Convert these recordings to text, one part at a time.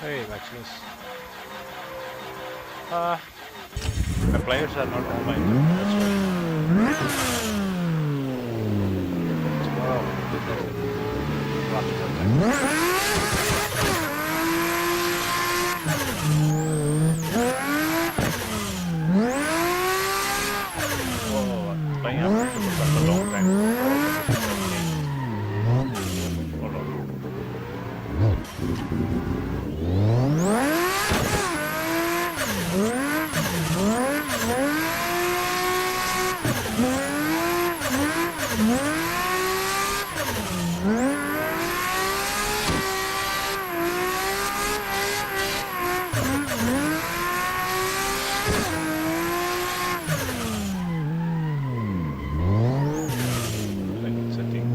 Hey, Maximus. The players are not online today, that's why. Tomorrow we'll be there. After that time. Whoa, playing Assetto Corsa for a long time. All the settings have changed. Hold on. Setting.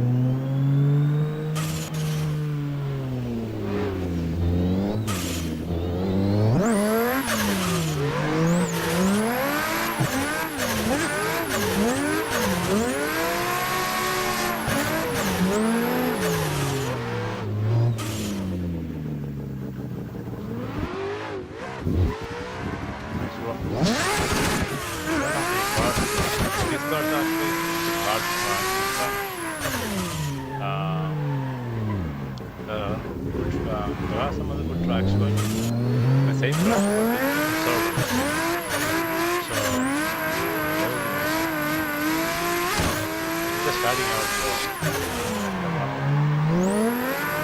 Nice one. These cars actually hard to find. There are some other good tracks going. The same track, but in servers. So it's just starting out, so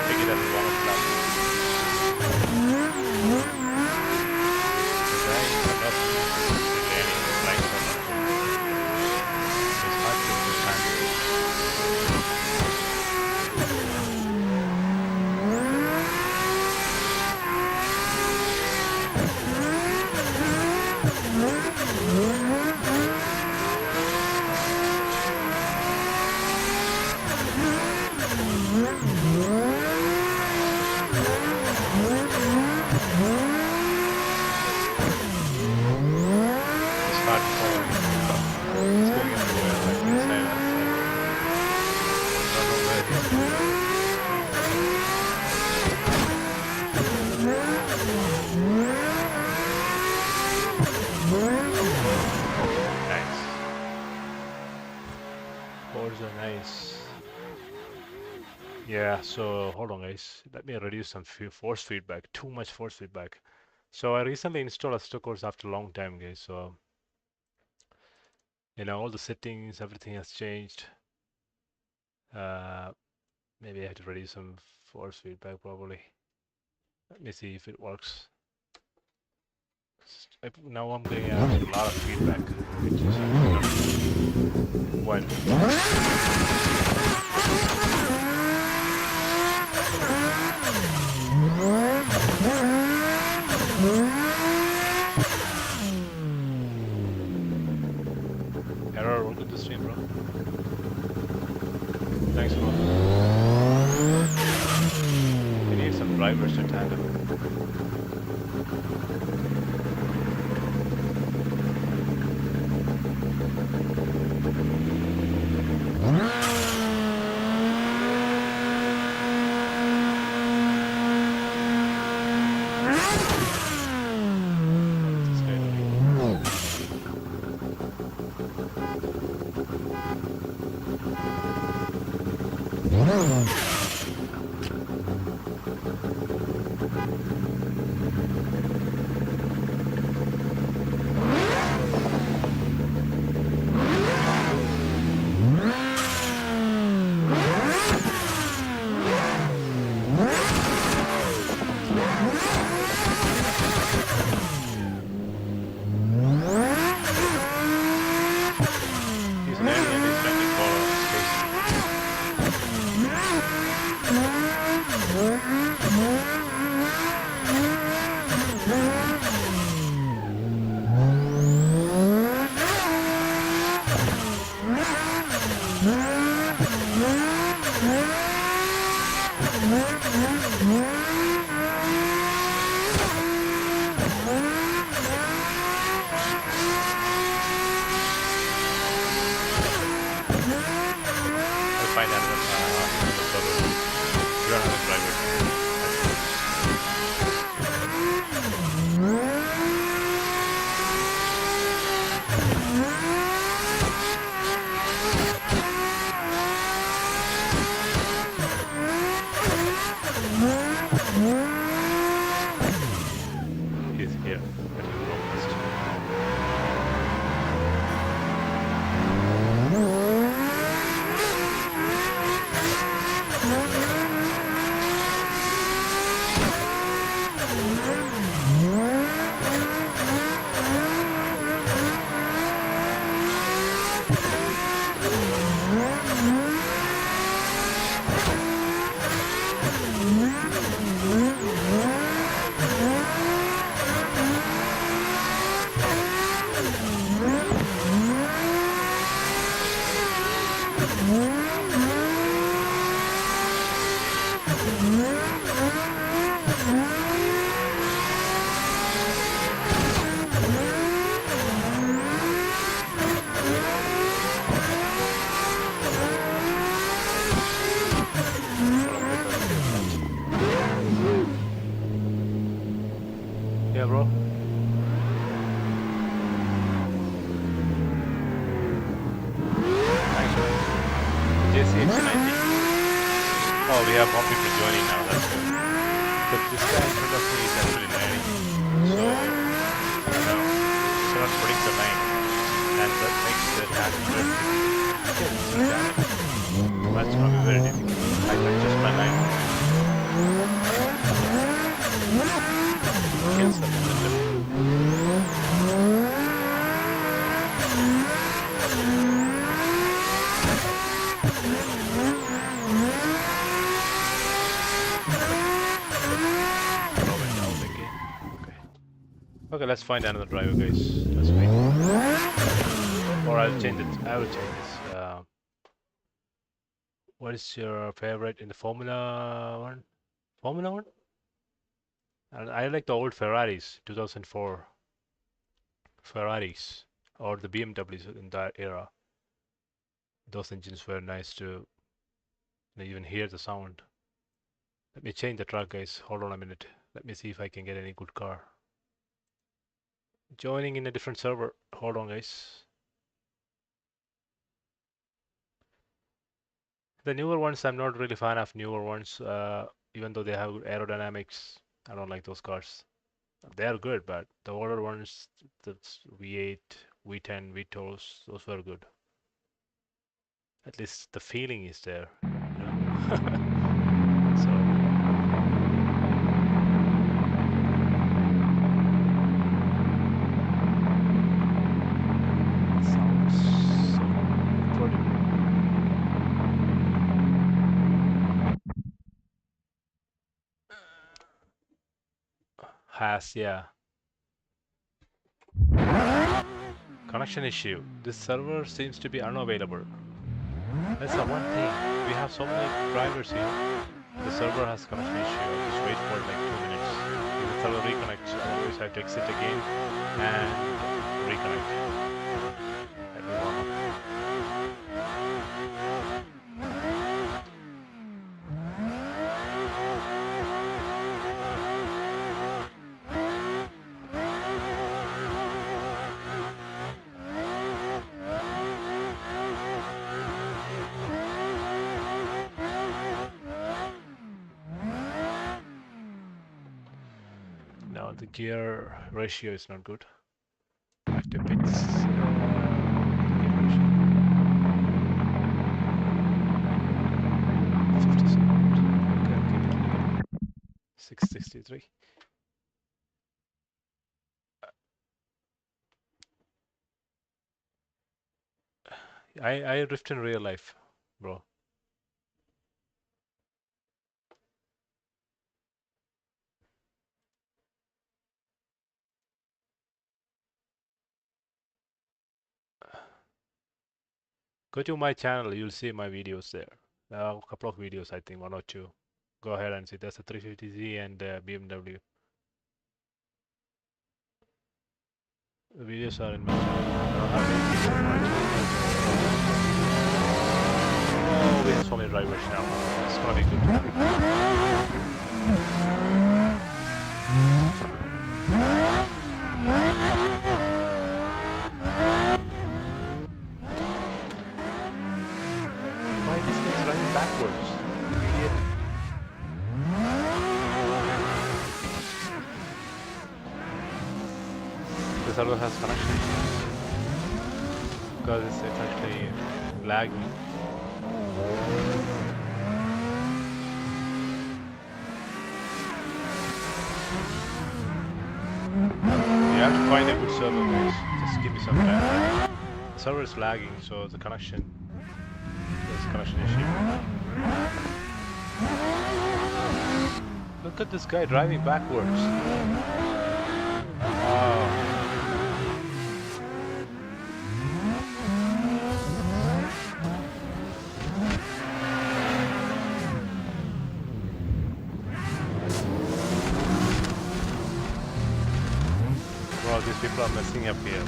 take it as a bonus class. Design and not designing flying so much. It's hard to understand. Nice. Yeah, so hold on guys. Let me reduce some force feedback. Too much force feedback. So I recently installed Assetto Corsa after a long time, guys. So all the settings, everything has changed. Maybe I have to reduce some force feedback probably. Let me see if it works. Now I'm getting a lot of feedback, which is when. Error, welcome to the stream, bro. Thanks, bro. We need some drivers to tandem. it's 90. Oh, we have more people joining now. That's good. But this guy in front of me is actually lagging. So, you know, it's not putting the line. And that makes the task very difficult. Okay, it's not damage. That's going to be very difficult. I can adjust my line. Kills the momentum. Okay, let's find another driver, guys. Let's wait. Or I'll change it. I will change this. What is your favorite in the Formula One? Formula One? And I like the old Ferraris, 2004 Ferraris, or the BMWs in that era. Those engines were nice to even hear the sound. Let me change the track, guys. Hold on a minute. Let me see if I can get any good car. Joining in a different server. Hold on, guys. The newer ones, I'm not really fan of newer ones, even though they have good aerodynamics. I don't like those cars. They are good, but the older ones, that's V8, V10, V12s, those were good. At least the feeling is there, you know. So it sounds so incredible. Yeah. Connection issue. This server seems to be unavailable. That's the one thing. We have so many drivers here. The server has connection issue. I'll just wait for like 2 minutes. If the server reconnects, I always have to exit again and reconnect. Let me warm up. The gear ratio is not good. Active bits. Gear ratio. 57. Okay, I'll keep it here. 663. I rift in real life, bro. Go to my channel, you'll see my videos there. There are a couple of videos, I think, 1 or 2. Go ahead and see. There's a 350Z and BMW. The videos are in my channel. I don't have any videos on my channel. Oh, we have so many drivers now. It's gonna be good. Why this thing's running backwards? Idiot. The server has connection because it's actually lagging. You have to find a good server, guys. Just give me some time. The server is lagging, so the connection. There's a connection issue. Look at this guy driving backwards. Wow. Wow, these people are messing up here.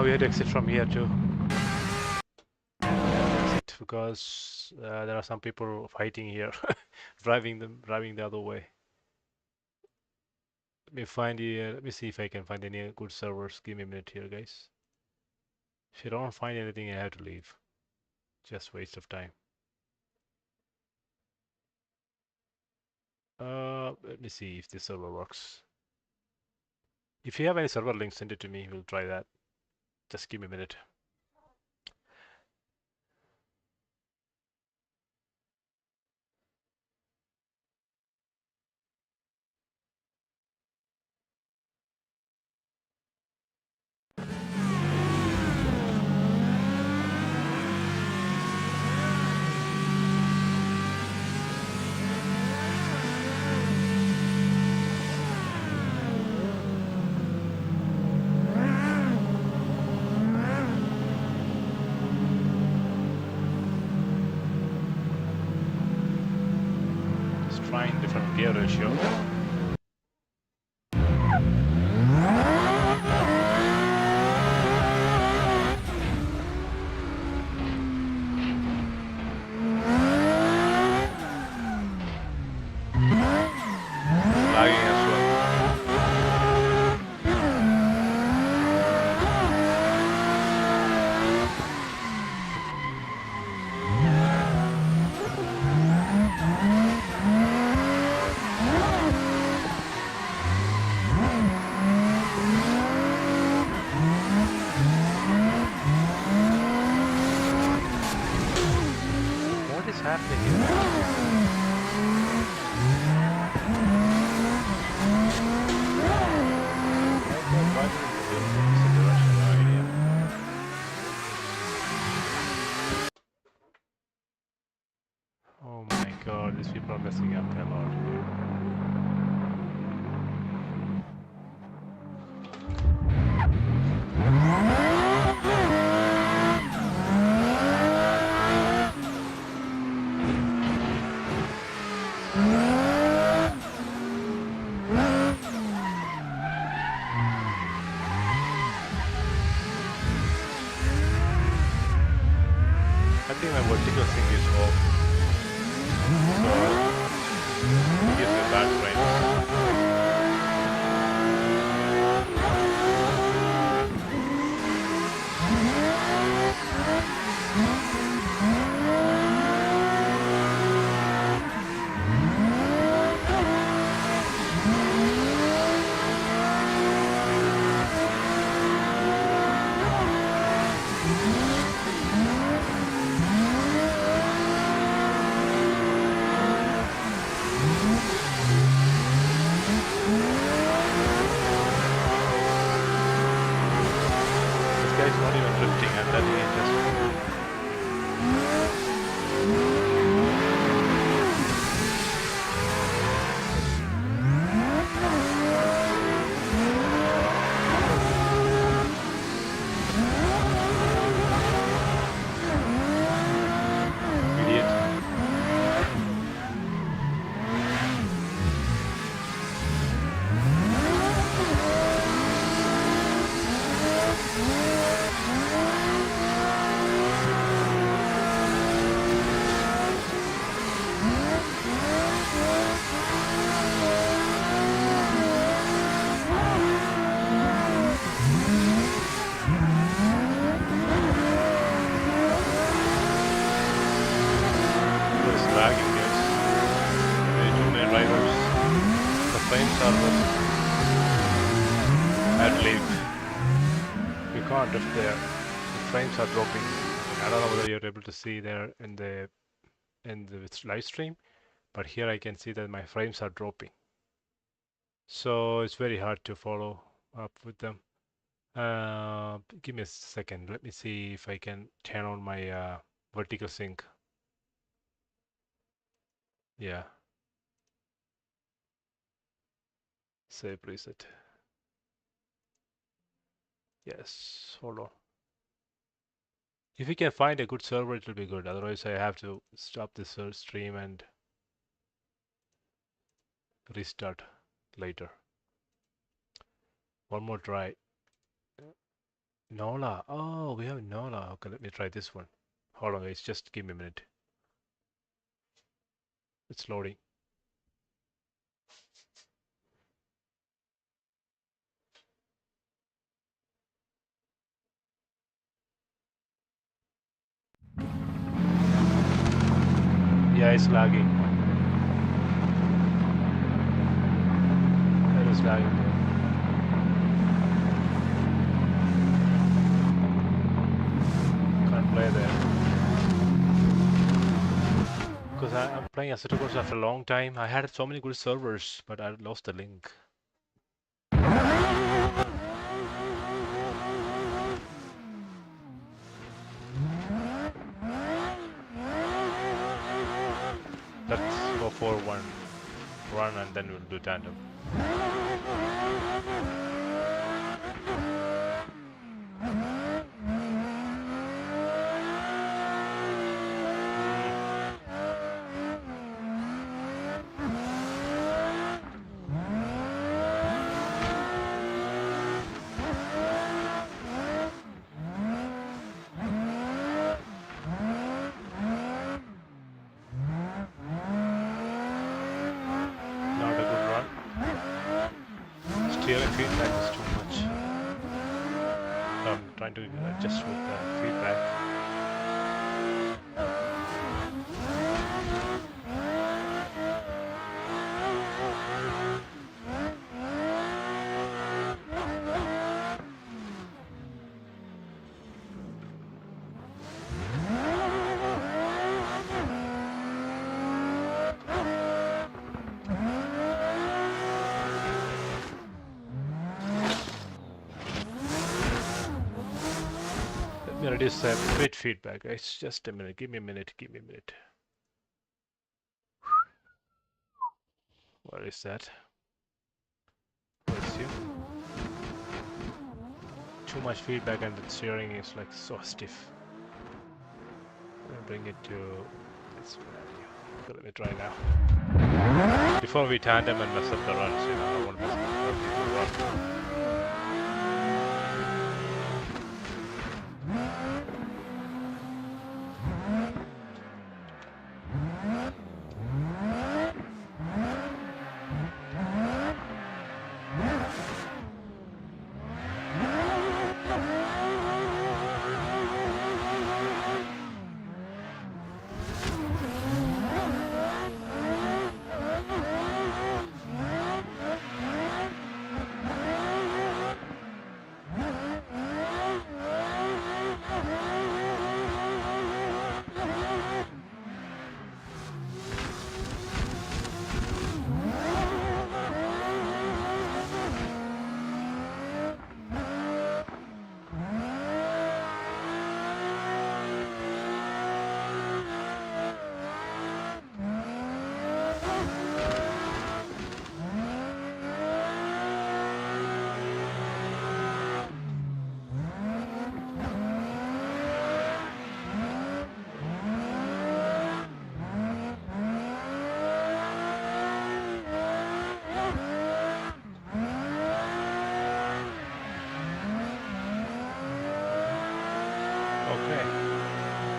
We had to exit from here too. Exit because there are some people fighting here, driving the other way. Let me find the. Let me see if I can find any good servers. Give me a minute here, guys. If you don't find anything, I have to leave. Just waste of time. Let me see if this server works. If you have any server links, send it to me. We'll try that. Just give me a minute. Just trying different gear ratio. Lagging as well. What is happening here? Oh my god, these people are messing up a lot here. I think my vertical sync is off. So it gives me bad frames. This guy's not even drifting, I'm letting it just. Idiot. It's lagging, guys. Very too many drivers. The frames are low. I believe you can't drift there. The frames are dropping. I don't know whether you're able to see there in the live stream, but here I can see that my frames are dropping. So it's very hard to follow up with them. Give me a second. Let me see if I can turn on my vertical sync. Yeah. Save preset. Yes, hold on. If we can find a good server, it will be good. Otherwise, I have to stop this stream and restart later. One more try. Nola. Oh, we have Nola. Okay, let me try this one. Hold on, guys. Just give me a minute. It's loading. Yeah, it's lagging. It is lagging. Can't play there. Because I'm playing Assetto Corsa after a long time. I had so many good servers, but I lost the link. Let's go for one run and then we'll do tandem. Steering feedback is too much. I'm trying to adjust with the feedback. Reduce the bit feedback. It's just a minute. Give me a minute. Give me a minute. What is that? What is you? Too much feedback and the steering is like so stiff. I'm gonna bring it to this value. So let me try now. Before we tandem and mess up the runs, you know, I don't want to mess up the run.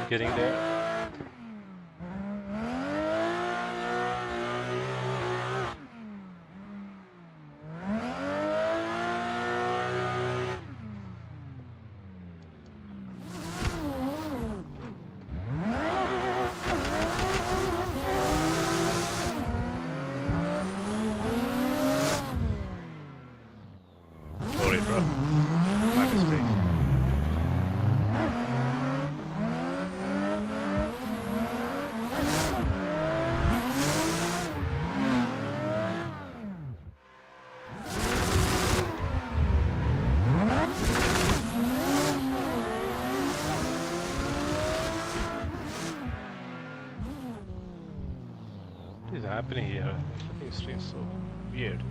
Getting there. Sorry, bro. My mistake. What is happening here? This stream's so weird.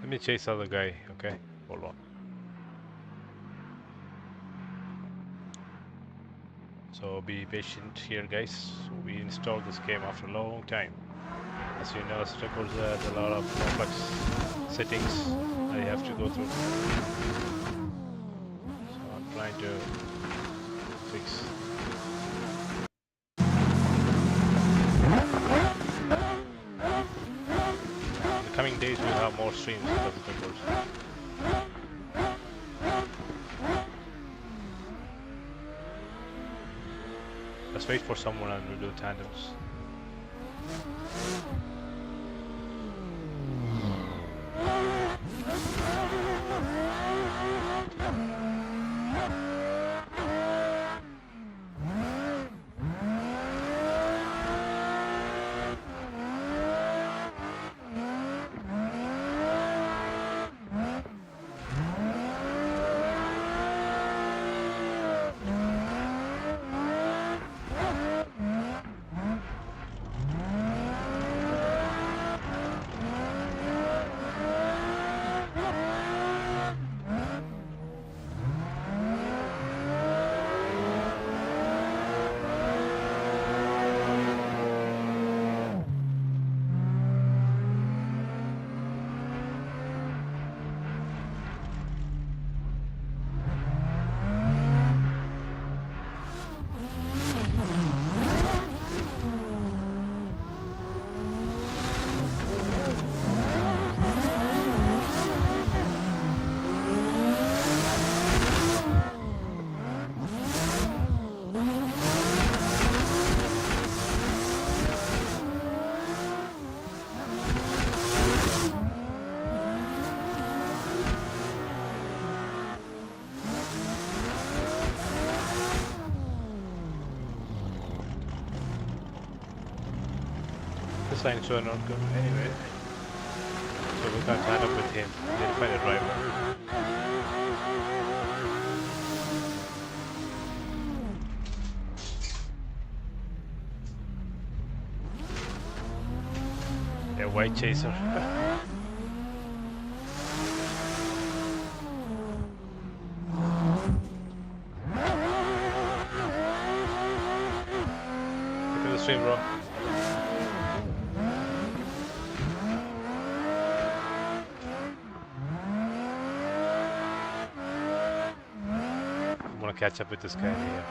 Let me chase other guy, okay? Hold on. So be patient here, guys. So we installed this game after a long time. As you know, Assetto Corsa has a lot of complex settings that you have to go through. So I'm trying to fix. In the coming days, we'll have more streams with Assetto Corsa. Let's wait for someone and we'll do tandems. The signs were not good anyway, so we can't tie up with him. We'll find a driver. A white chaser. Look at the stream, bro. I want to catch up with this guy here.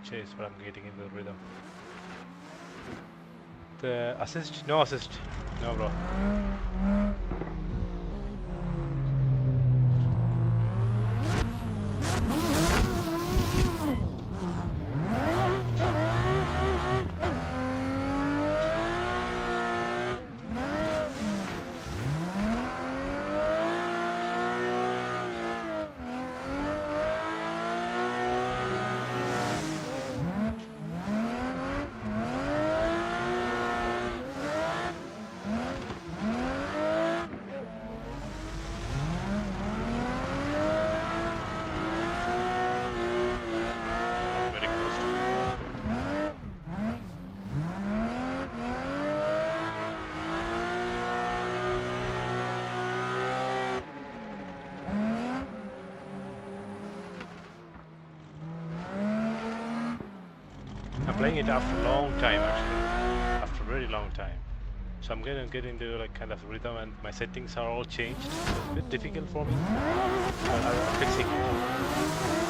Chase, but I'm getting into the rhythm. The assist? No assist. No, bro. I'm playing it after a long time actually, after a very long time. So I'm gonna get into like kind of rhythm, and my settings are all changed. It's a bit difficult for me, but I'm fixing it.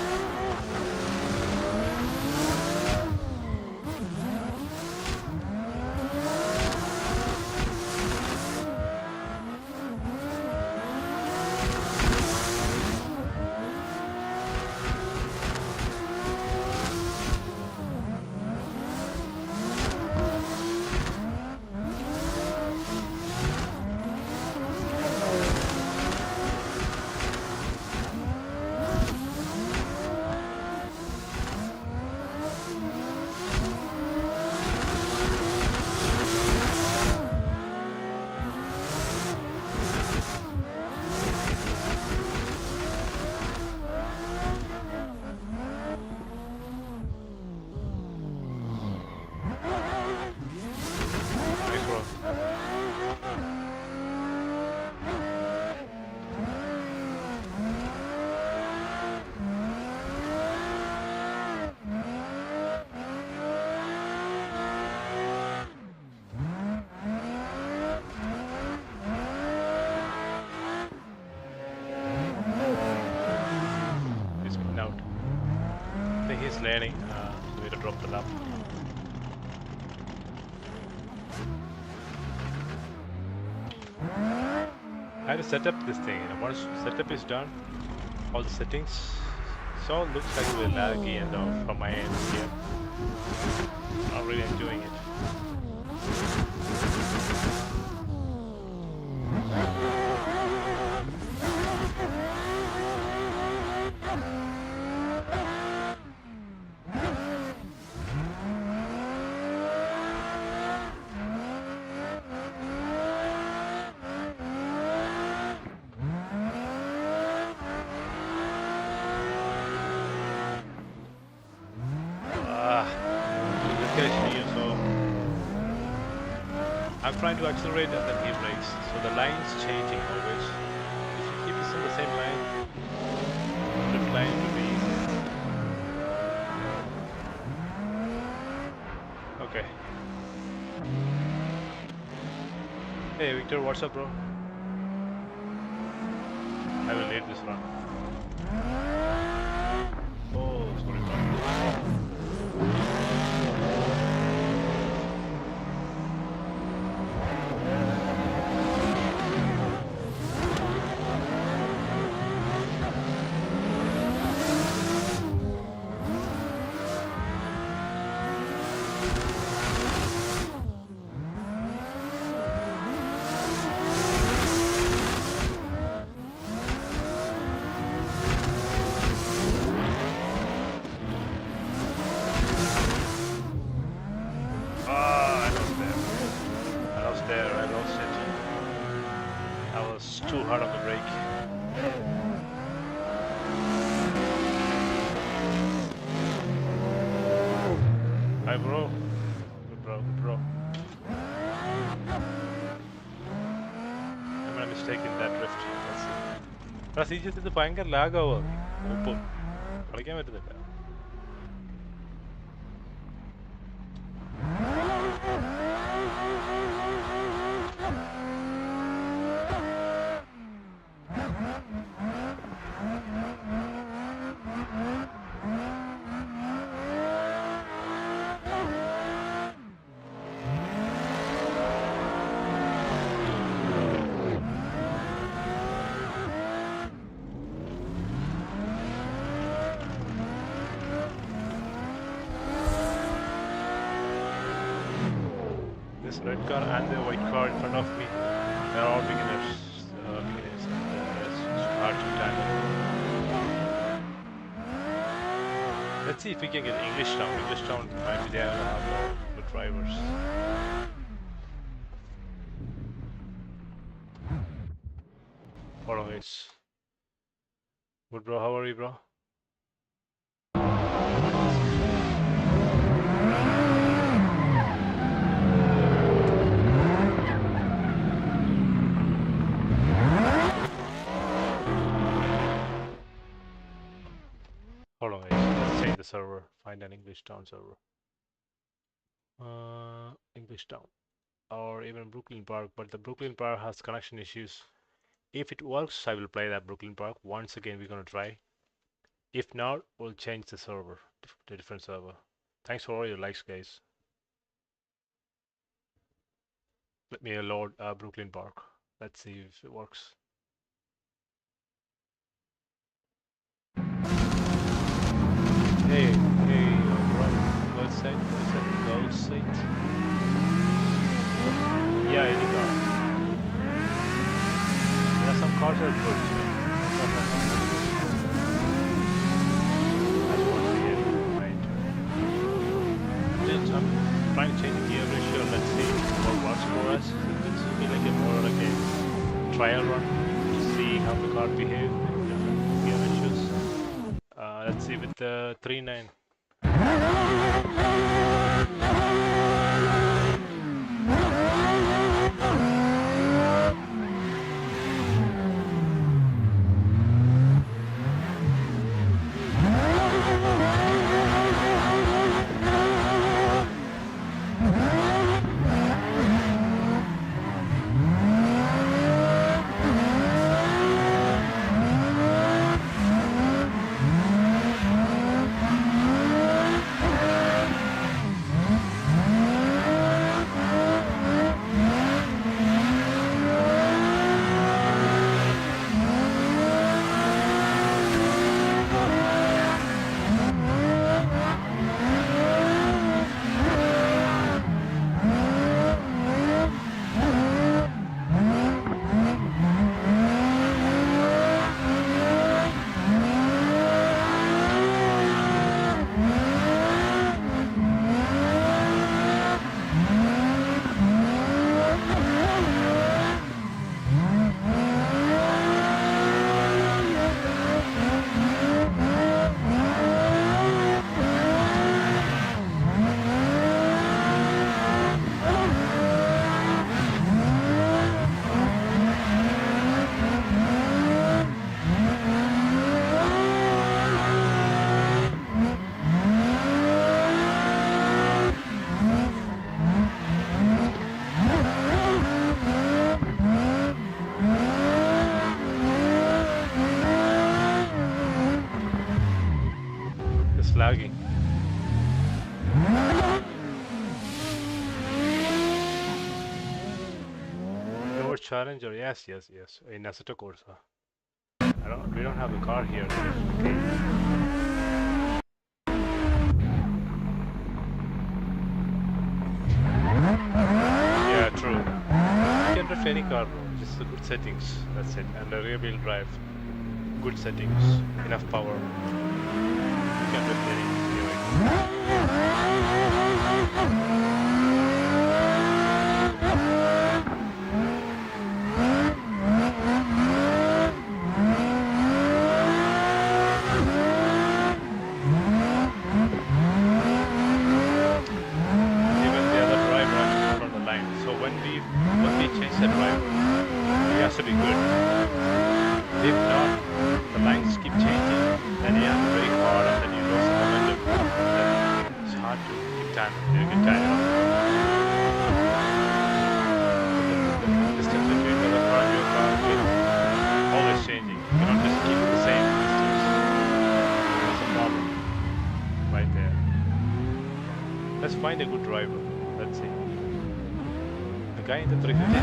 He's landing. We need to drop the lap. I had to set up this thing. Once setup is done, all the settings, so it looks like a little laggy and from my end here. Not really enjoying it. I'm trying to accelerate and then he brakes, so the line's changing always. If you keep this on the same line, the line will be easy. Okay. Hey Victor, what's up bro? I will lead this run. Oh, sorry bro. Too hard on the brake. Hi bro. Good bro. I made a mistake in that drift. Let's see. This is the ഭയങ്കര lag ആവോ. ഉപ്പ്. കളിക്കാൻ പറ്റുന്നില്ല. Red car and the white car in front of me, they're all beginners. Hard to tandem. Let's see if we can get English Town. English Town might be there to have more good drivers. Follow this. Good bro, how are you bro? Hold on, let's change the server. Find an English Town server. English Town. Or even Brooklyn Park, but the Brooklyn Park has connection issues. If it works, I will play that Brooklyn Park. Once again, we're gonna try. If not, we'll change the server to a different server. Thanks for all your likes, guys. Let me load Brooklyn Park. Let's see if it works. Hey, go site. Yeah, any car. Yeah, some cars are good. That's what we have in mind. I'm trying to change the gear ratio. Let's see what works for us. It will be like a more like a trial run to see how the car behaves with different gear ratios. Let's see with the 3.9. lagging. Lower Challenger, yes, in Assetto Corsa. We don't have the car here. Okay. Yeah, true. You can drift any car, bro. Just the good settings. That's it. And the rear wheel drive. Good settings. Enough power. You can drift anyway. The driver, he has to be good. If not, the lines keep changing, then you have to brake hard and then you lose the momentum. Then it's hard to keep time. You get tired of the distance between the car and your car is always changing. You cannot just keep the same distance. That's a problem right there. Let's find a good driver. Let's see. The guy in the 350.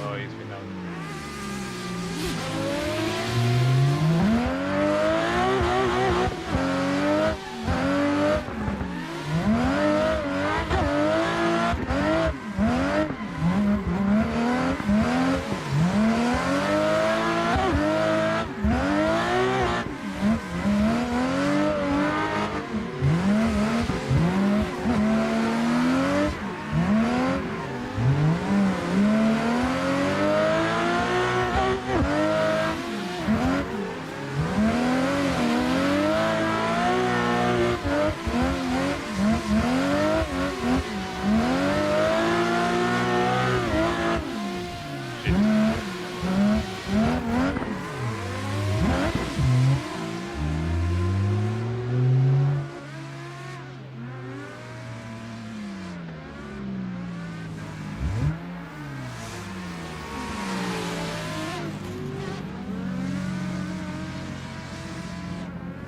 Oh, he's been out.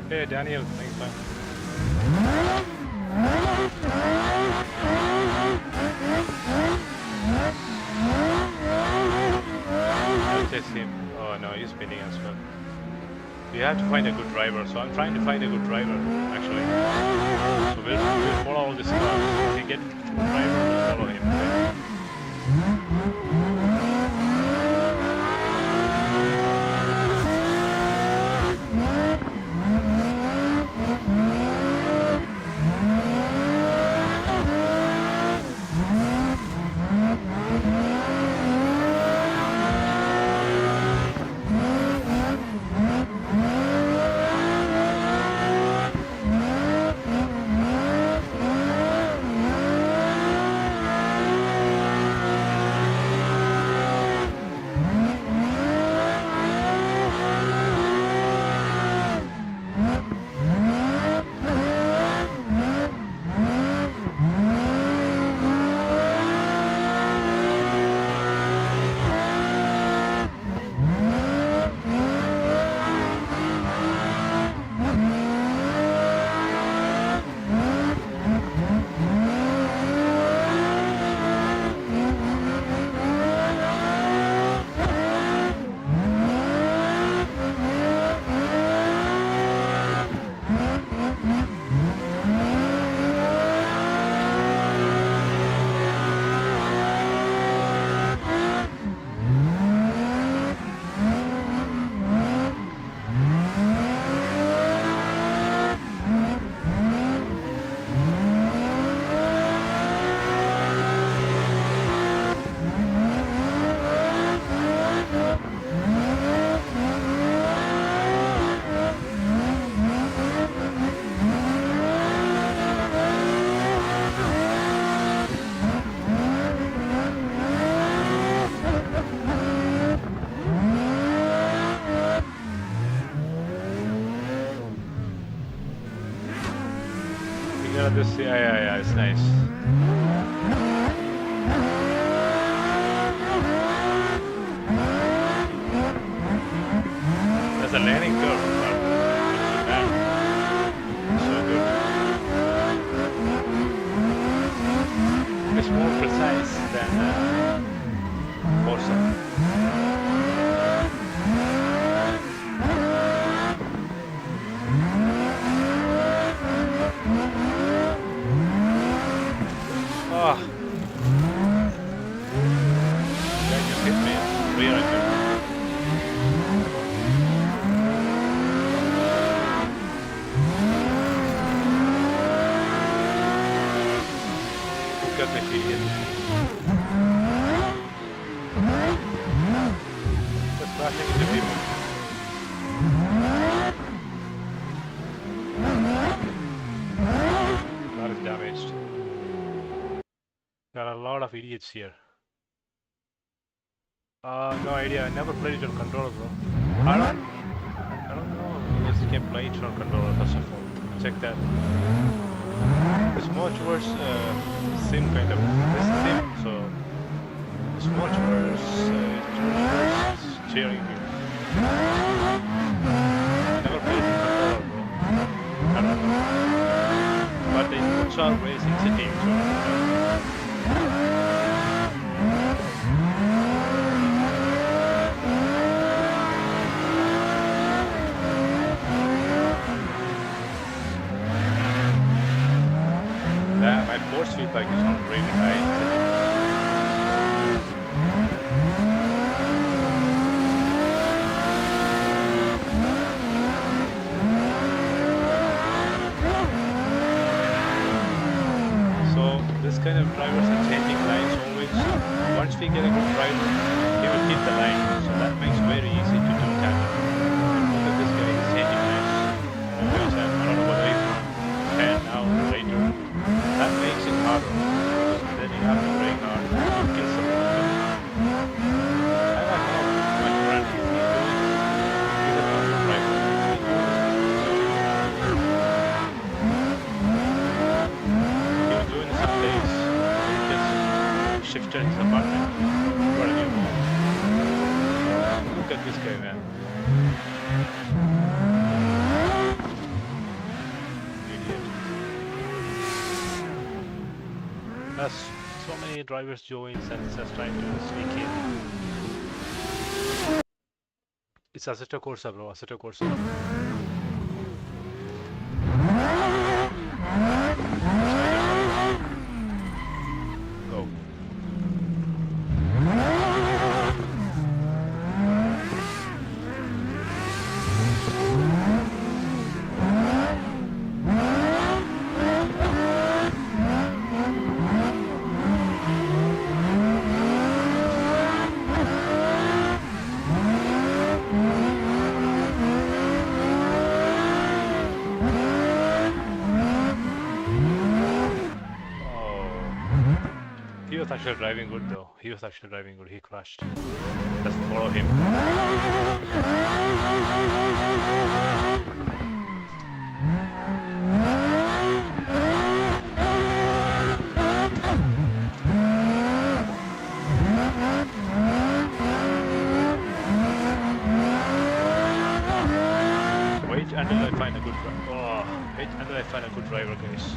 Hey Daniel, thanks man. I'll test him. Oh no, he's spinning as well. We have to find a good driver, so I'm trying to find a good driver actually. So we'll follow all this car. If we get a good driver, we'll follow him. Okay? This, yeah, it's nice. the landing curve, but not so bad. So good. It's more precise than Corsa. Oh. That just hit me rear end. Look at the idiot. Just crashing into people. Car is damaged. There are a lot of idiots here. No idea. I never played it on controller, bro. I don't know. Yes, you can play it on controller first of all. Check that. It's more towards sim kind of. This sim, so it's more towards steering wheel. Never played it on controller, bro. I don't know. But the inputs are racing settings, so my force feedback is not really high. So this kind of drivers are changing lines always. Once we get a good driver, he will keep the line. So that makes it very easy to do tandem. Look at this guy, he's changing lines. Always, I don't know whether he's 10 now or later. That makes it harder. Then you have to brake hard to kill someone. I like how my friend he's a master driver. He was doing this some days. He just shifted his apartment. What are you? Look at this guy, man. There's so many drivers joins and it's just trying to sneak in. It's Assetto Corsa, bro. Assetto Corsa. Go. He was actually driving good though. He was actually driving good. He crashed. Let's follow him. Wait until I find a good driver. Oh, wait until I find a good driver, guys.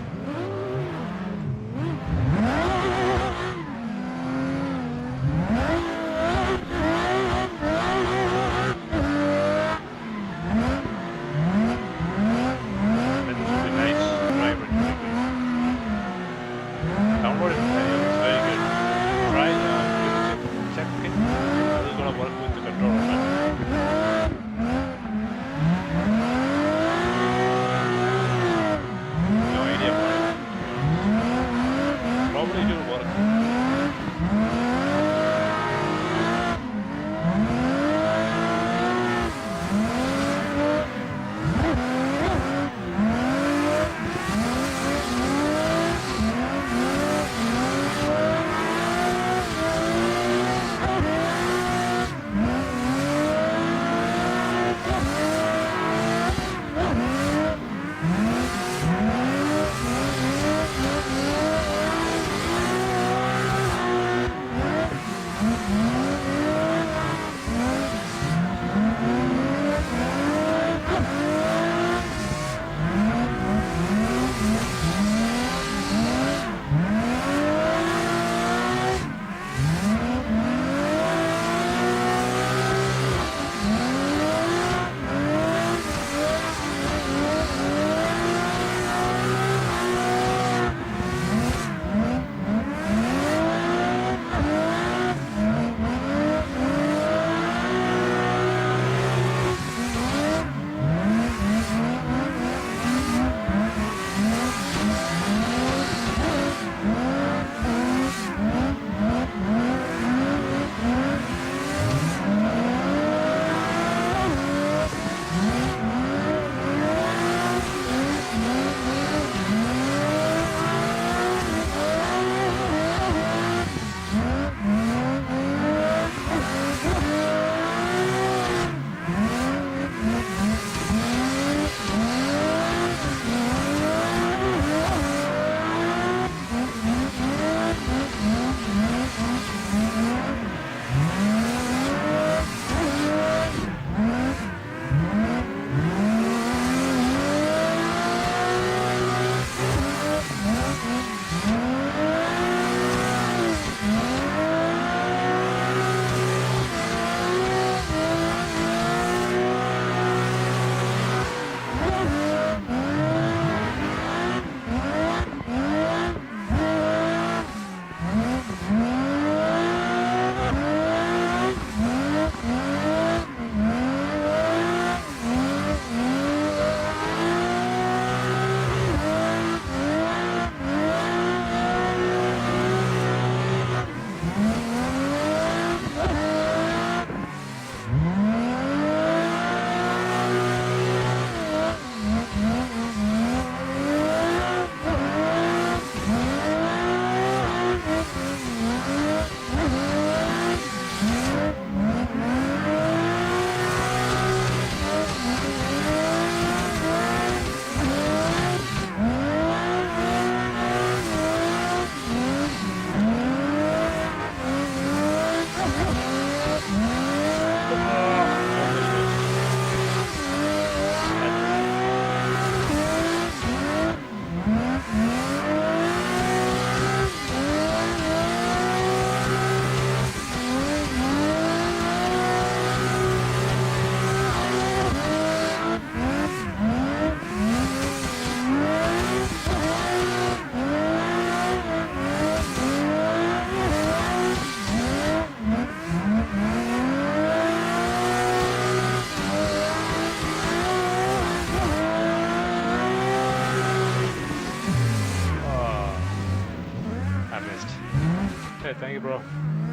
Okay, thank you, bro.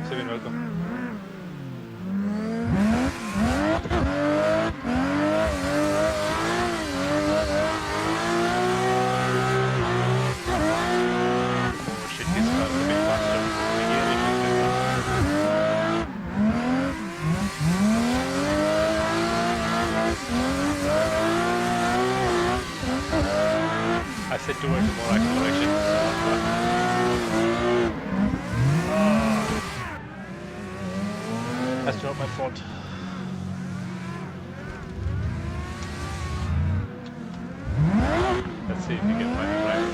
Steven, welcome. Oh shit, this car is a bit faster. The gear issues. I said towards more acceleration. That's not my fault. Let's see if we get money right.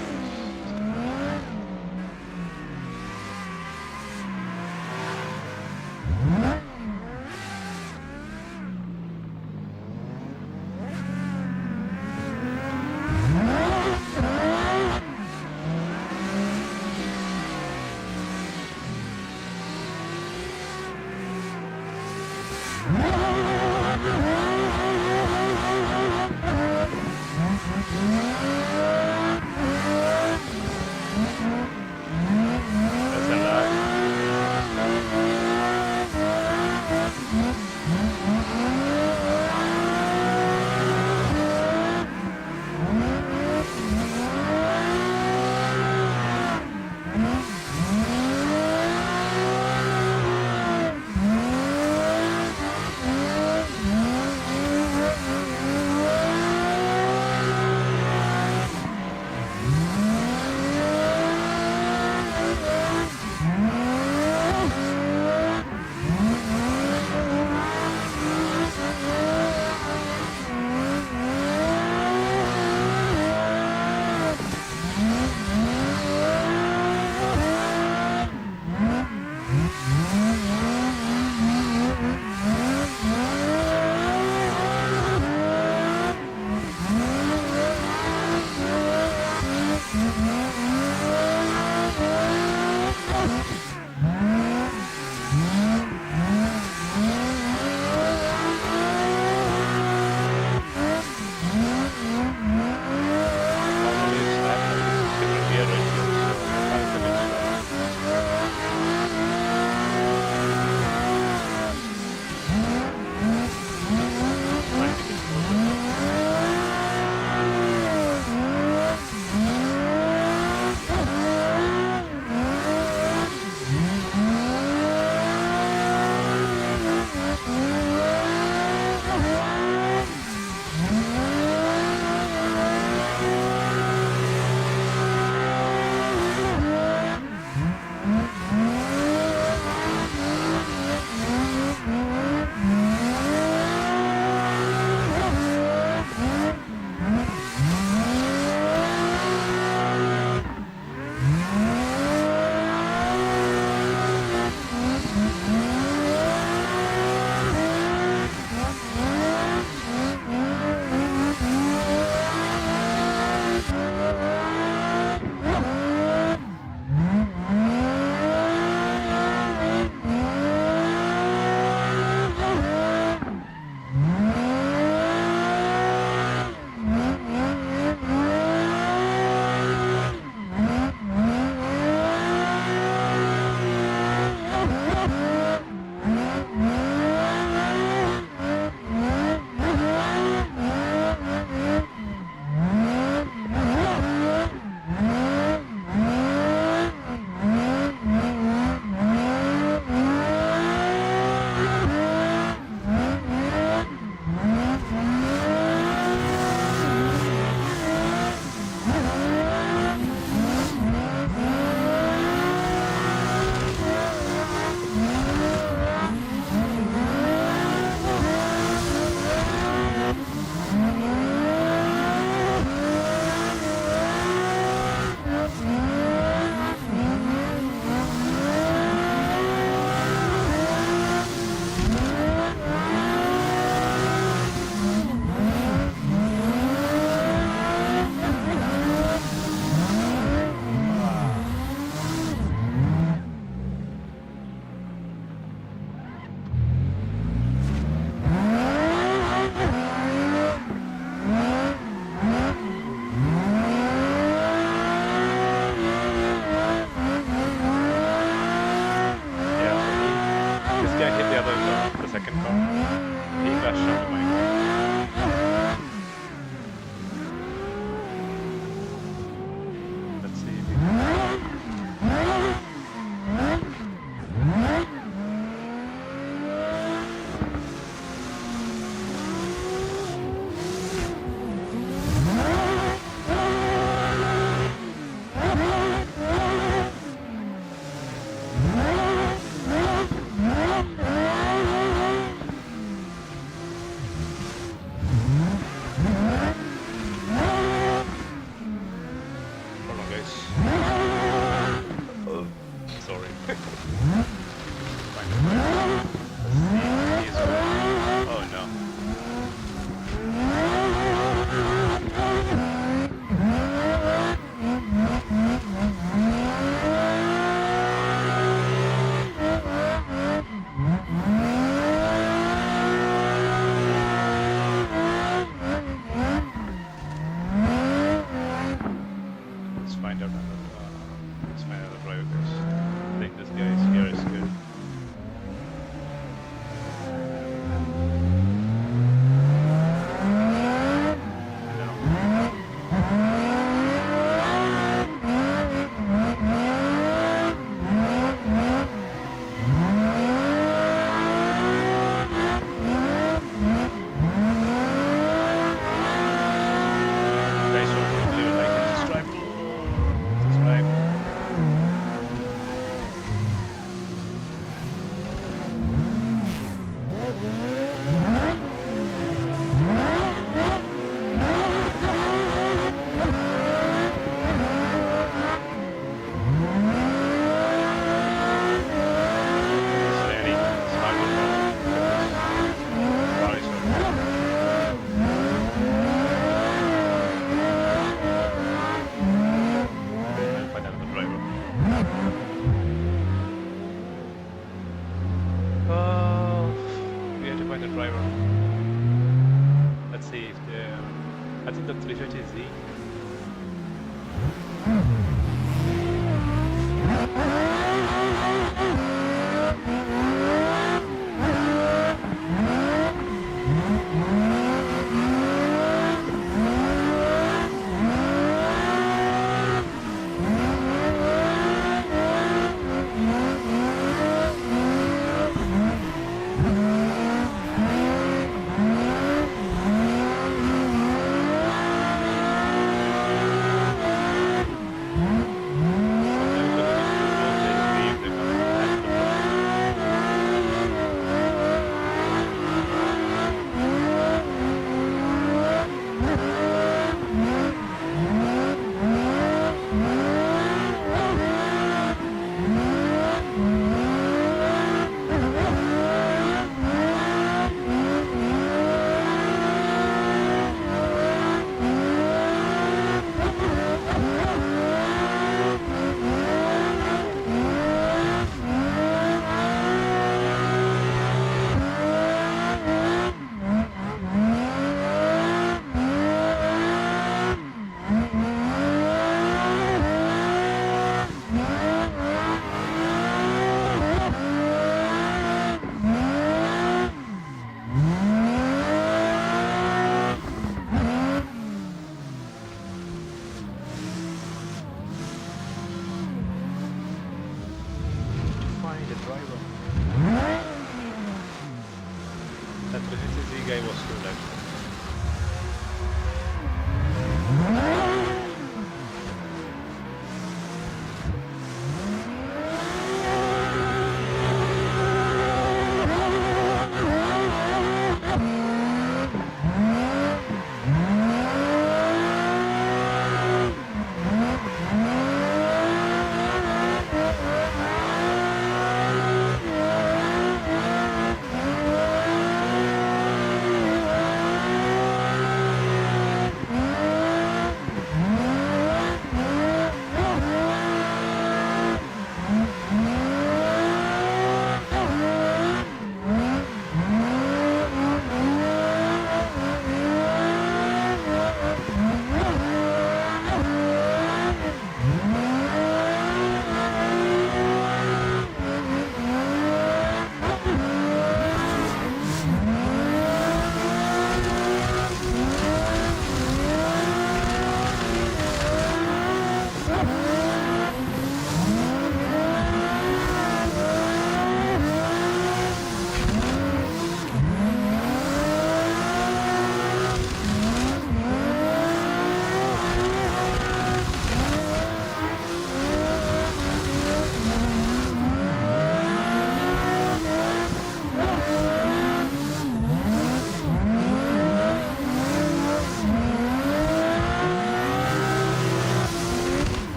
second car. He crashed into my car. Let's see if he can. I think the 350Z.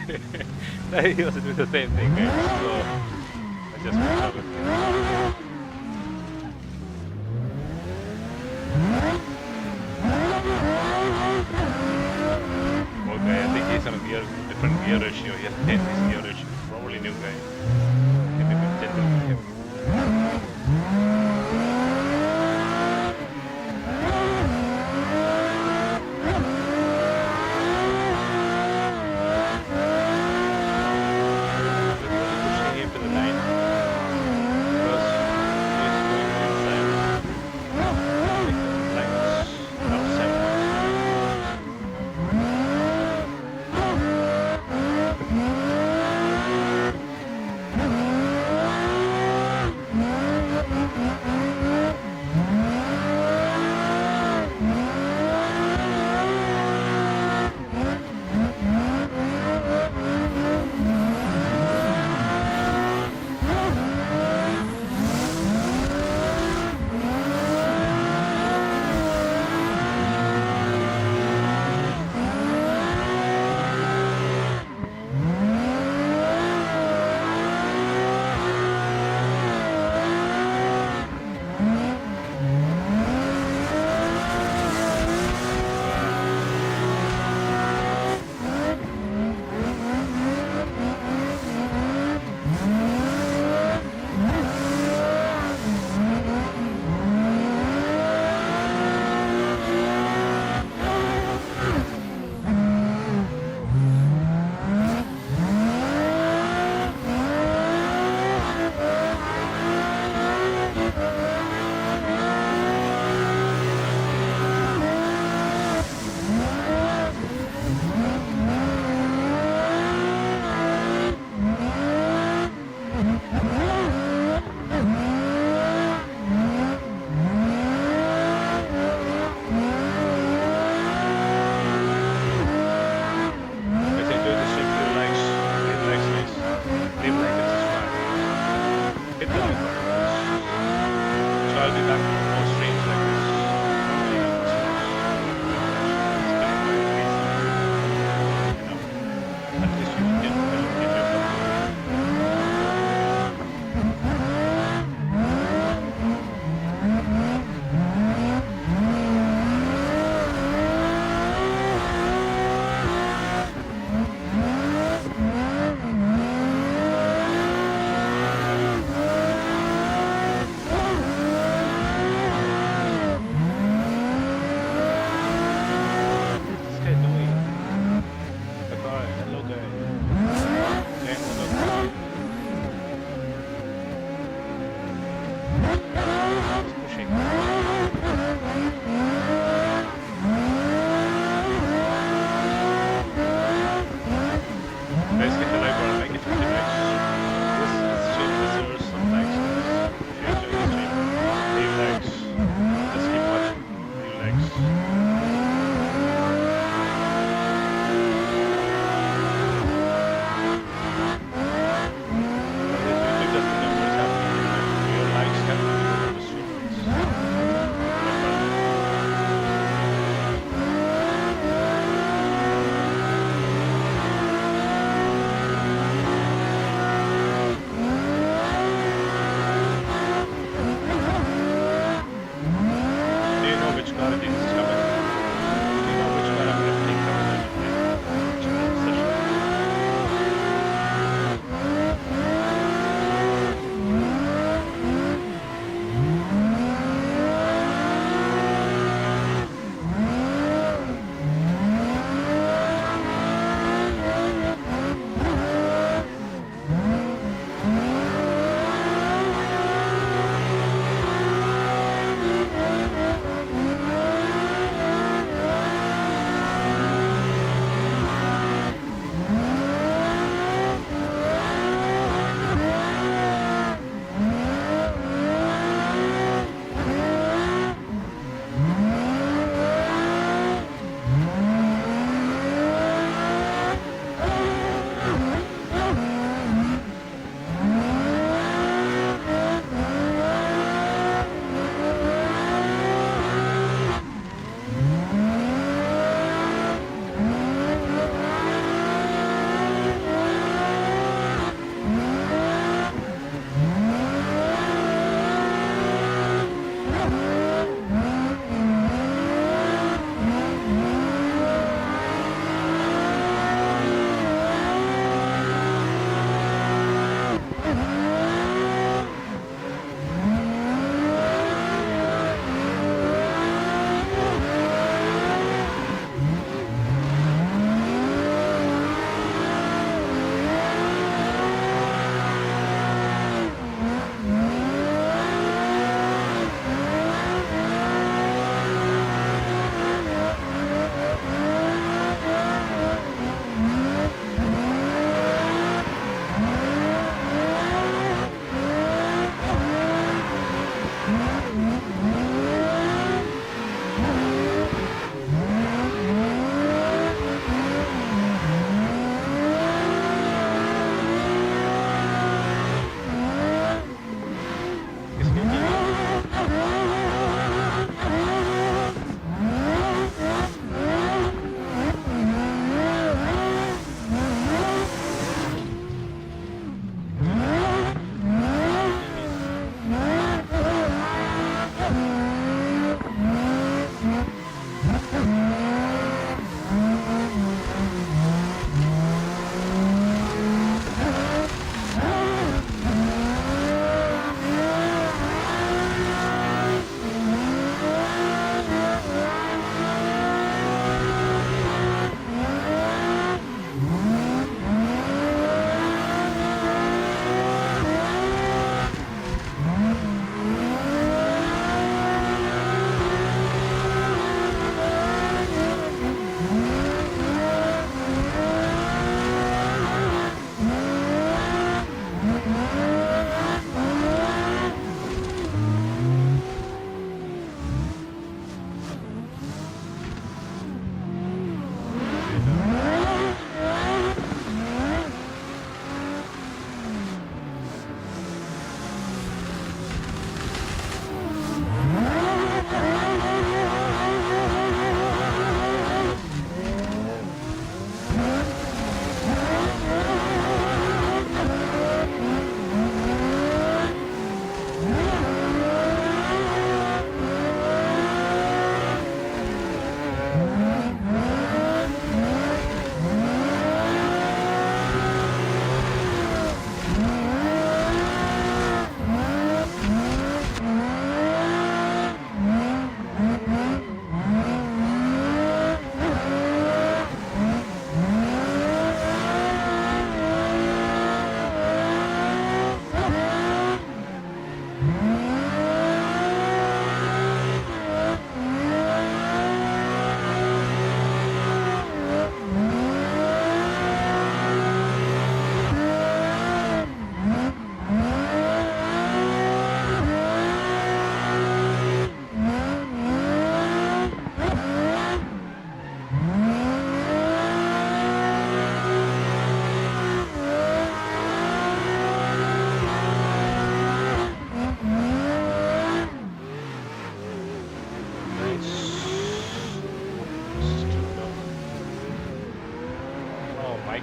He was doing the same thing, guys. So I just picked up with him. Okay, I think he's on a different gear ratio. He has 10 this gear ratio. Probably new guy. Maybe a bit gentle with him.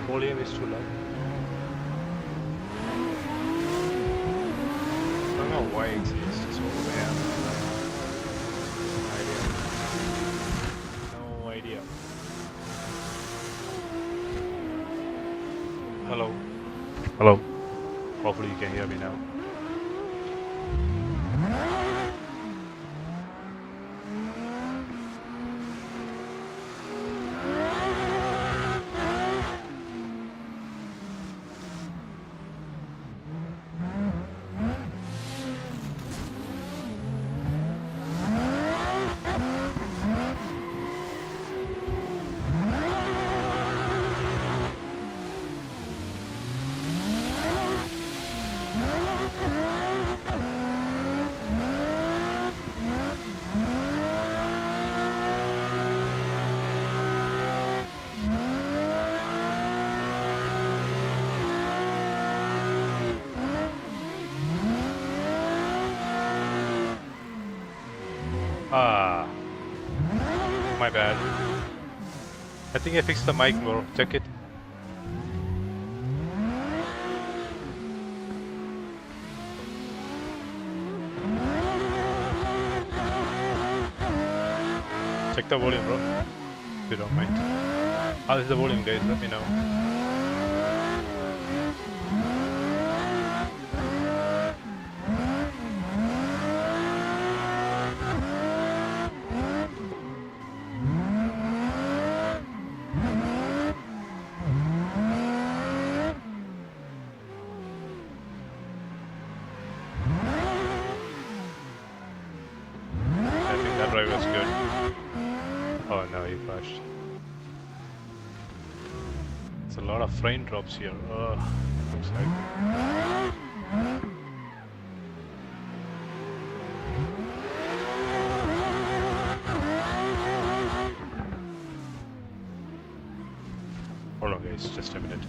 Volume is too low. I don't know why it is just all the way up. No idea. Hello. Hello. Hopefully you can hear me now. Ah, my bad. I think I fixed the mic, bro. Check it. Check the volume, bro. If you don't mind. How is the volume, guys? Let me know. I think that drive was good. Oh no, he crashed. It's a lot of frame drops here. Ugh, looks like. Hold on, guys, just a minute.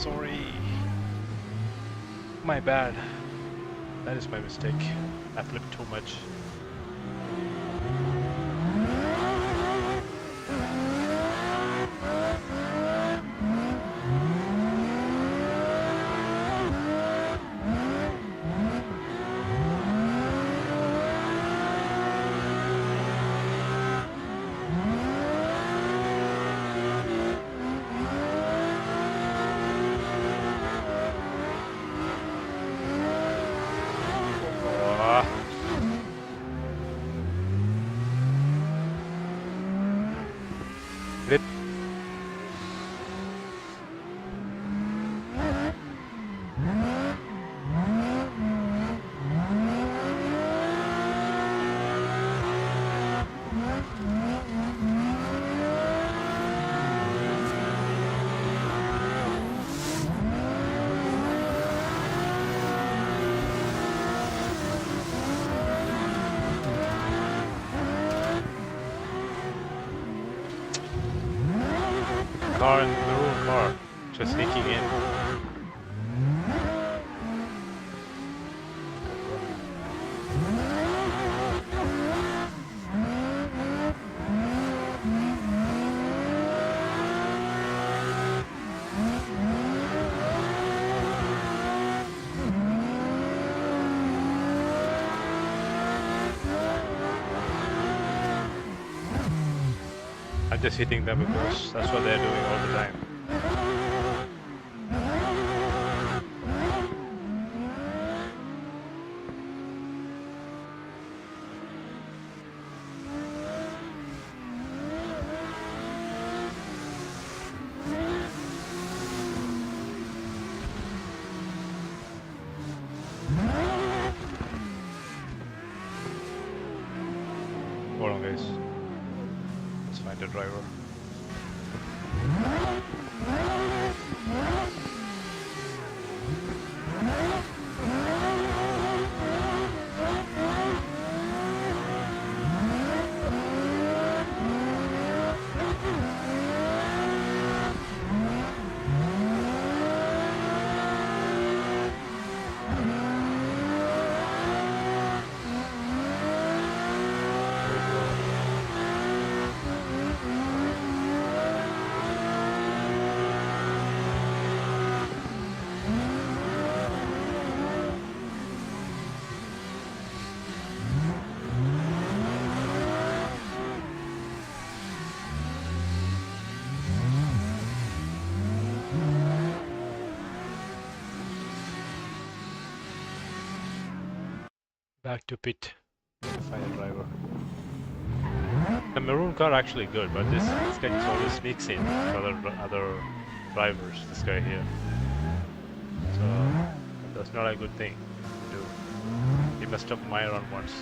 sorry. My bad. That is my mistake. I flipped too much. Car and the maroon car just sneaking in. I'm just hitting them because that's what they're doing all the time. Hold on, guys. Let's find the driver. Back to pit to find a driver. The maroon car actually good, but this guy just always sneaks in other drivers. This guy here, so that's not a good thing to do. He messed up my run once.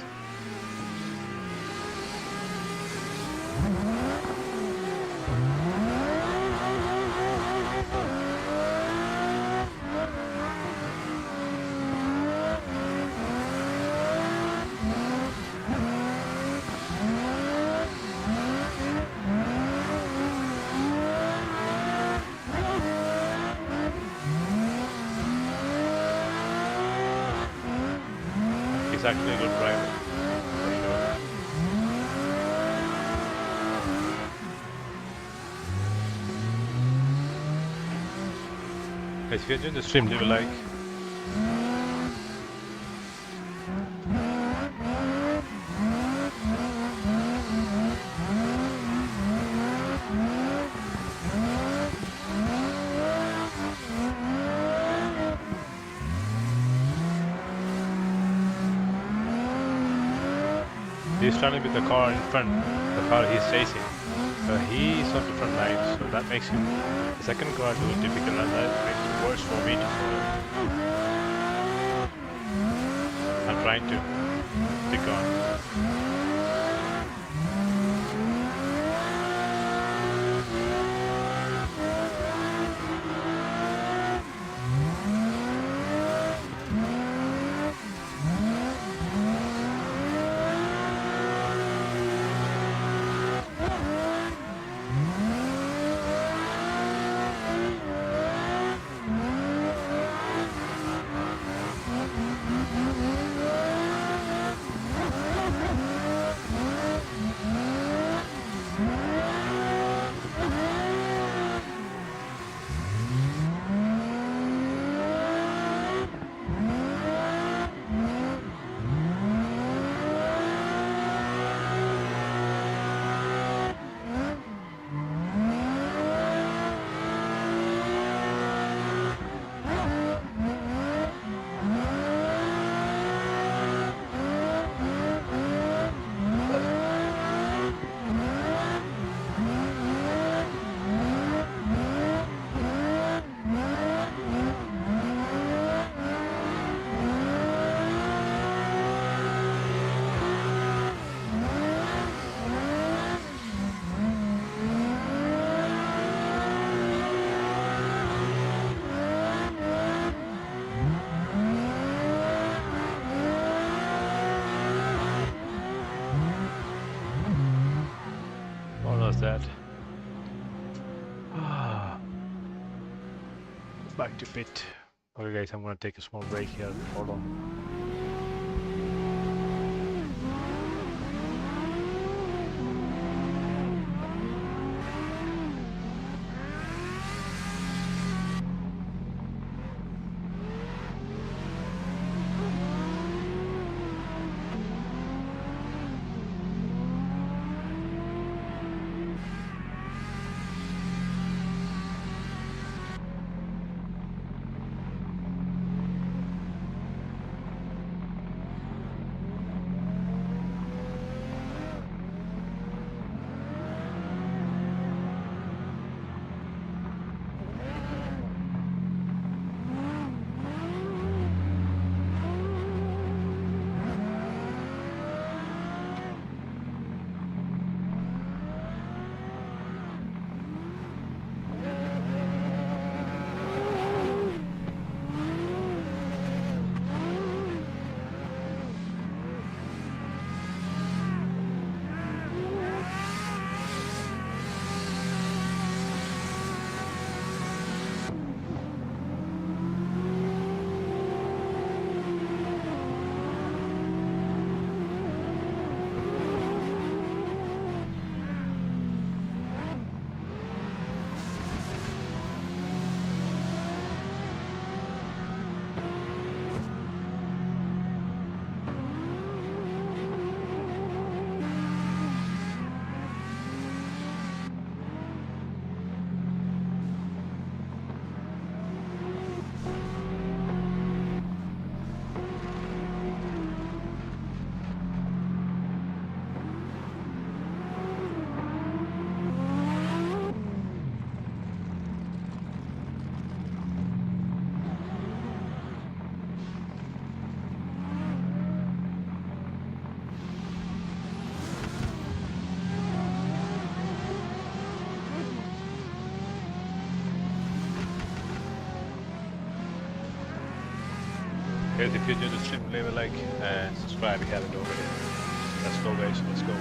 He's actually a good driver, for sure. Guys, if you're enjoying the stream, leave a like. He's running with the car in front, the car he's chasing. He's on different lines, so that makes him the second car do a difficult, and that makes it worse for me to follow. I'm trying to pick on. back to pit. Okay guys, I'm gonna take a small break here. Hold on. Guys, if you're new to the stream, leave a like and subscribe if you haven't already. Let's go guys, let's go.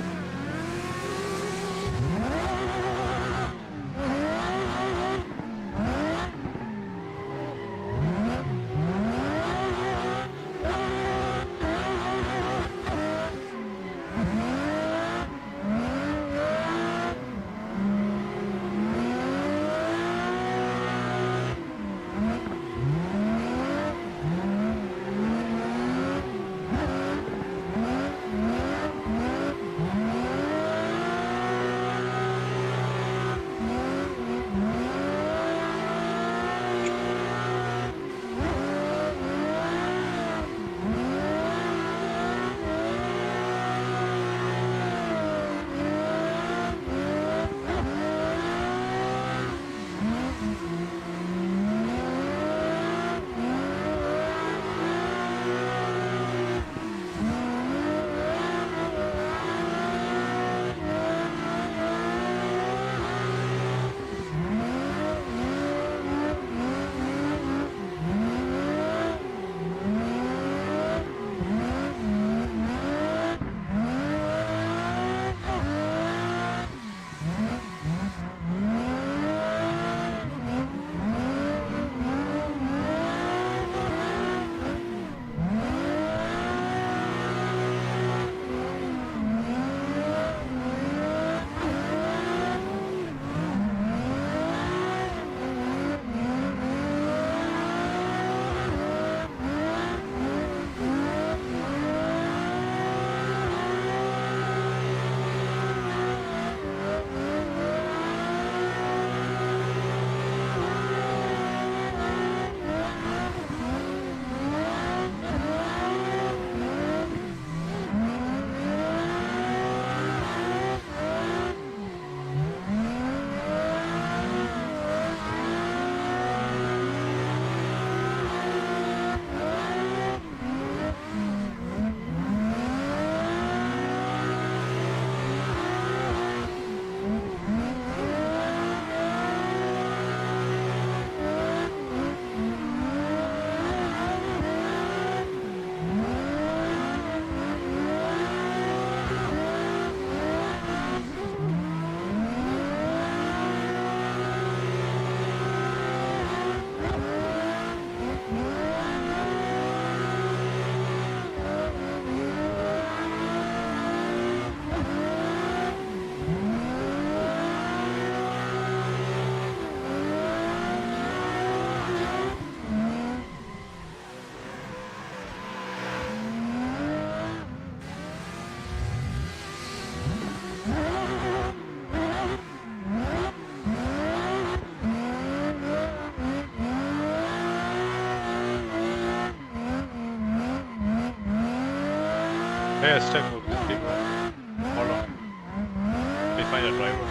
Hey, stuck with this big one. Hold on. Let me find a driver.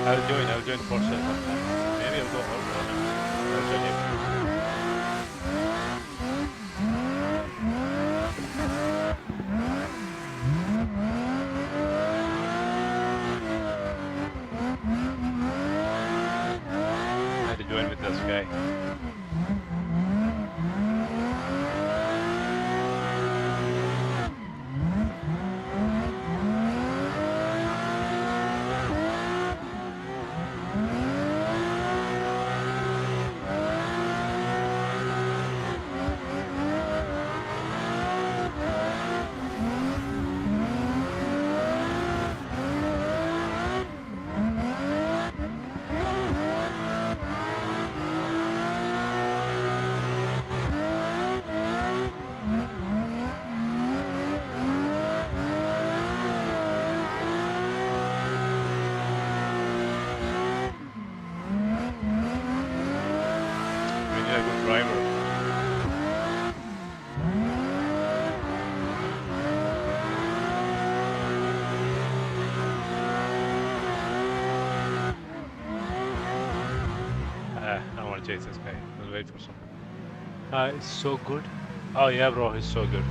I'll join Forza sometime. Maybe I'll go all around. I'll join you. I had to join with this guy. We need a good driver. I don't want to chase this guy. We'll wait for some. It's so good. Oh yeah, bro, he's so good.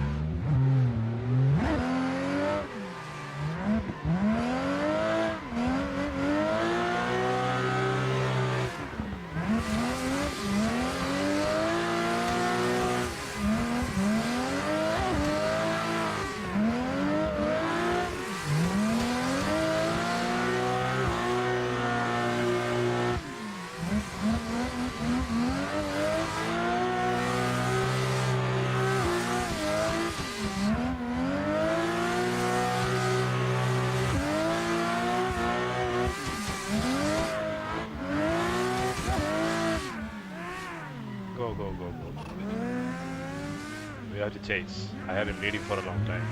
Go, go, go, go. We have to chase. I have been waiting for a long time.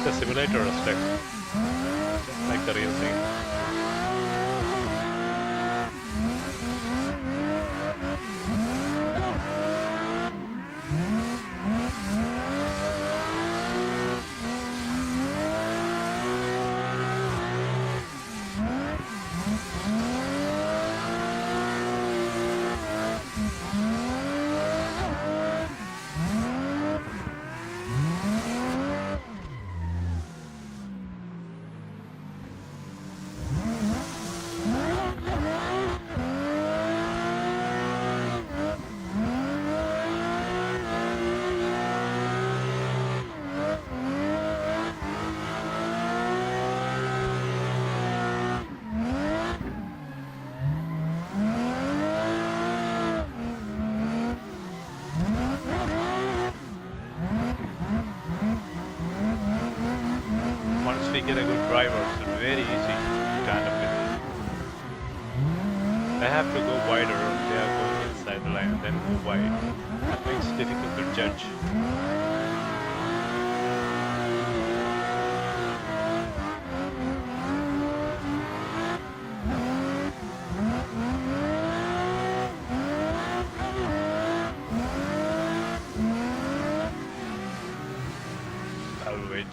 The simulator is like the real thing. Once we get a good driver, it's very easy to tandem with. They have to go wider, they are going inside the line and then go wide. That makes it difficult to judge. I'll wait.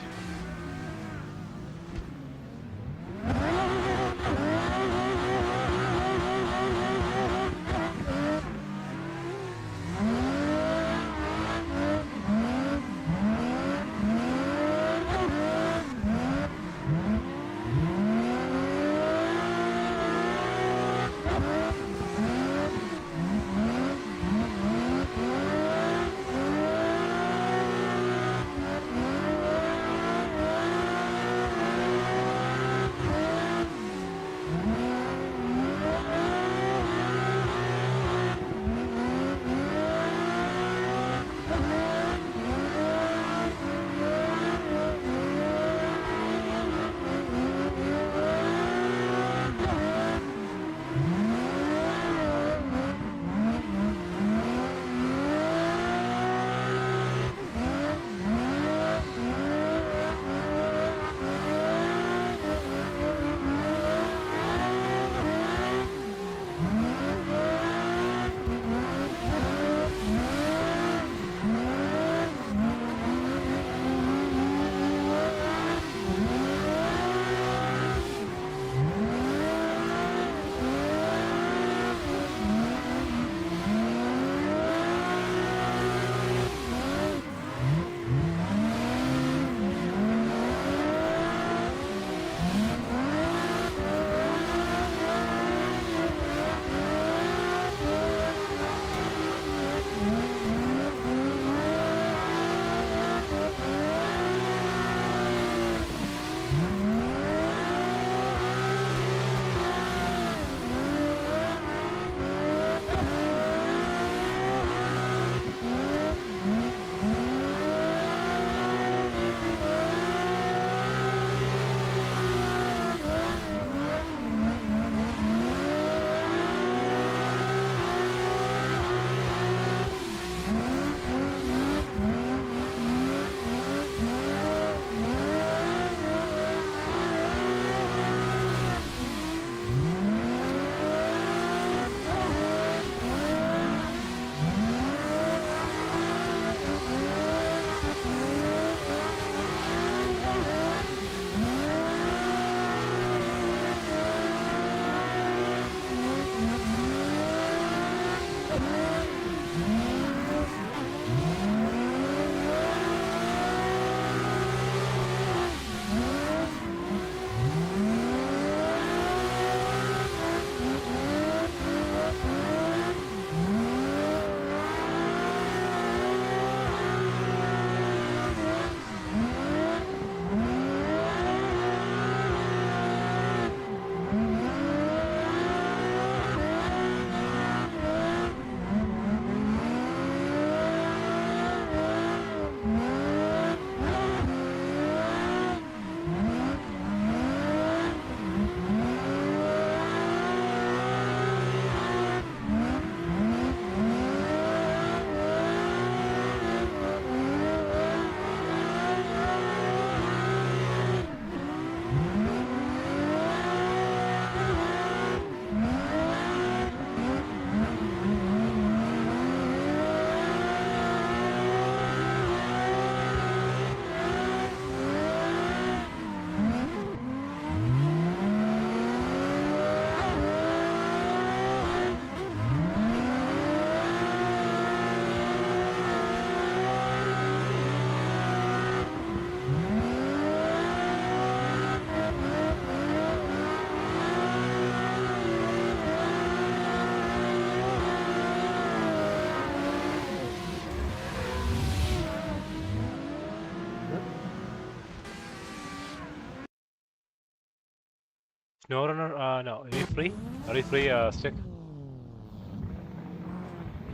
No runner, no. Are you free? Are you free, stick?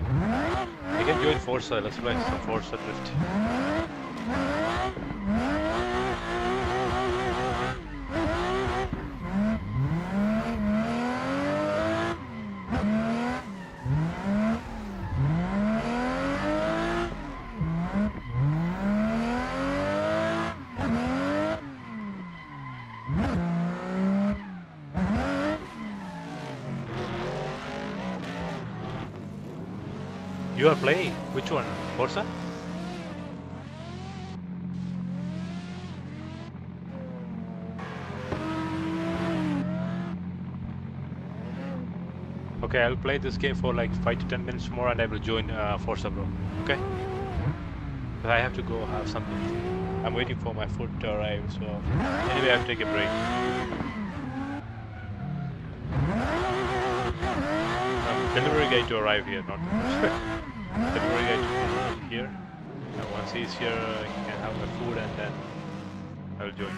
You can join Forza. Let's play some Forza Drift. You are playing? Which one? Forza? Okay, I'll play this game for like 5 to 10 minutes more and I will join Forza, bro. Okay? But I have to go have something. I'm waiting for my food to arrive, so anyway, I have to take a break. Delivery guy to arrive here, not delivery guy to be here. And once he's here, he can have my food and then I'll join.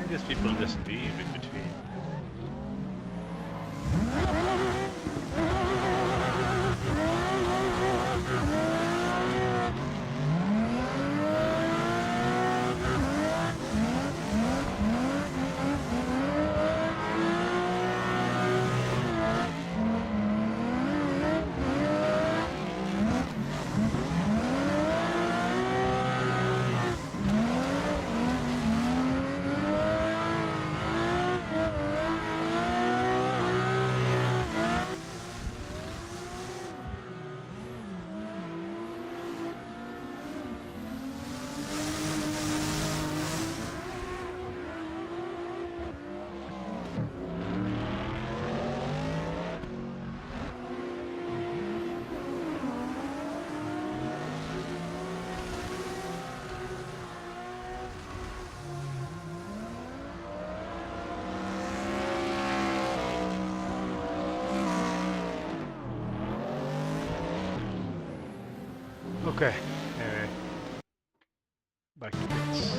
These people just leave in between. Okay, anyway, back to bits.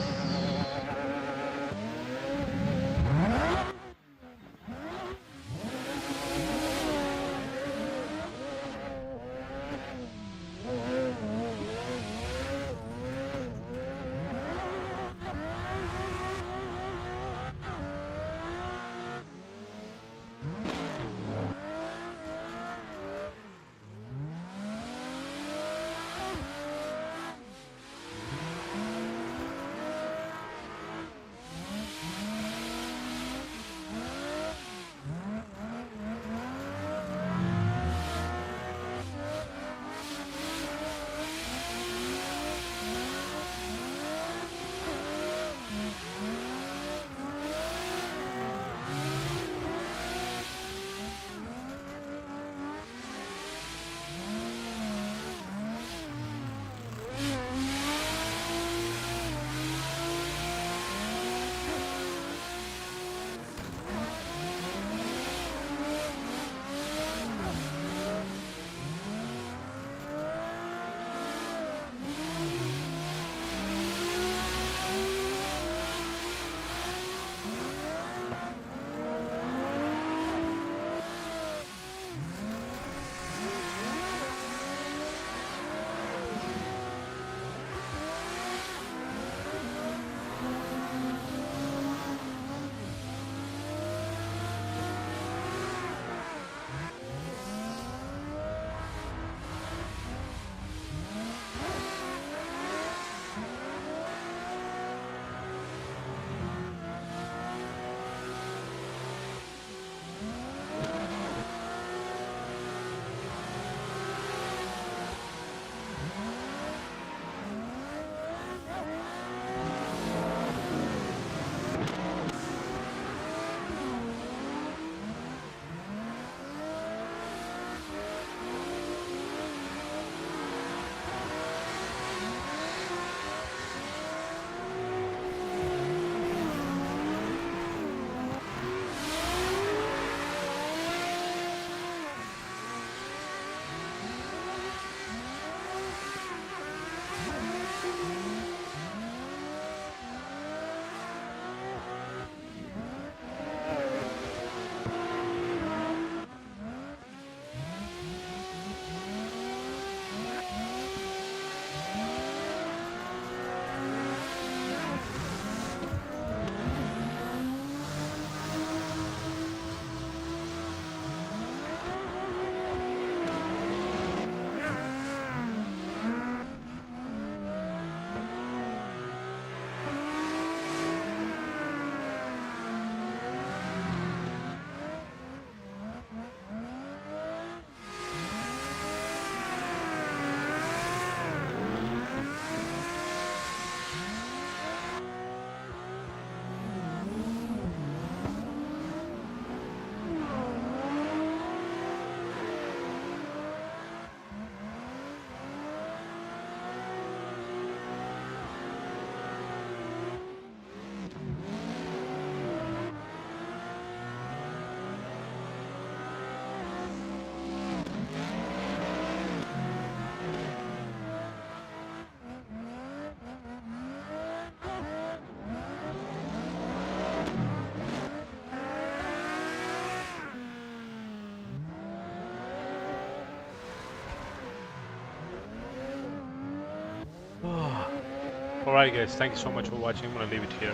Alright guys, thank you so much for watching. I'm gonna leave it here.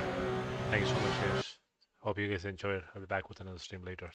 Thank you so much guys. Hope you guys enjoy it. I'll be back with another stream later.